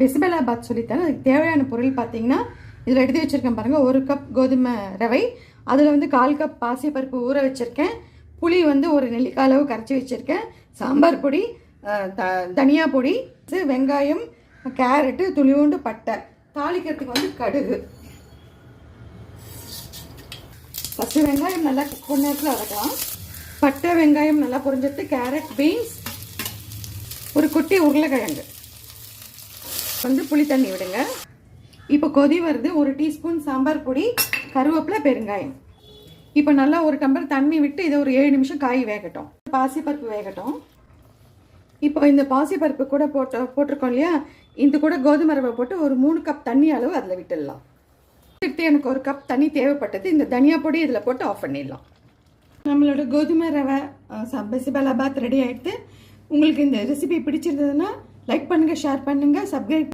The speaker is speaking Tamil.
பிசிபெலாபாத் சொல்லித்தரேன். அதுக்கு தேவையான பொருள் பார்த்தீங்கன்னா இதில் எடுத்து வச்சுருக்கேன் பாருங்கள். 1 கப் கோதுமை ரவை, அதில் வந்து 1/4 கப் பாசிப்பருப்பு ஊற வச்சுருக்கேன். புளி வந்து ஒரு நெல்லிக்காய் அளவு கரைச்சி வச்சுருக்கேன். சாம்பார் பொடி, தனியா பொடி, வெங்காயம், கேரட்டு, துளியூண்டு பட்டை, தாளிக்கிறதுக்கு வந்து கடுகு. ஃபஸ்ட்டு வெங்காயம் நல்லா கொஞ்ச நேரத்தில் வதக்கலாம். பட்டை வெங்காயம் நல்லா பொரிஞ்சிட்டு கேரட், பீன்ஸ், ஒரு குட்டி உருளைக்கிழங்கு வந்து புளி தண்ணி விடுங்க. இப்போ கொதி வருது. 1 டீஸ்பூன் சாம்பார் பொடி, கருவேப்பிலை, பெருங்காயம். இப்போ நல்லா 1 டம்ளர் தண்ணி விட்டு இதை ஒரு 7 நிமிஷம் காய் வேகட்டும். பாசிப்பருப்பு வேகட்டும். இப்போ இந்த பாசிப்பருப்பு கூட போட்டிருக்கோம் இல்லையா, இது கூட கோதுமை ரவை போட்டு ஒரு 3 கப் தண்ணி அளவு அதில் விட்டுடலாம். விட்டு எனக்கு 1 கப் தண்ணி தேவைப்பட்டது. இந்த தனியா பொடி இதில் போட்டு ஆஃப் பண்ணிடலாம். நம்மளோட கோதுமை ரவை பிசிபெலாபாத் ரெடி ஆகிடுது. உங்களுக்கு இந்த ரெசிபி பிடிச்சிருந்ததுன்னா லைக் பண்ணுங்கள், ஷேர் பண்ணுங்கள், சப்ஸ்கிரைப்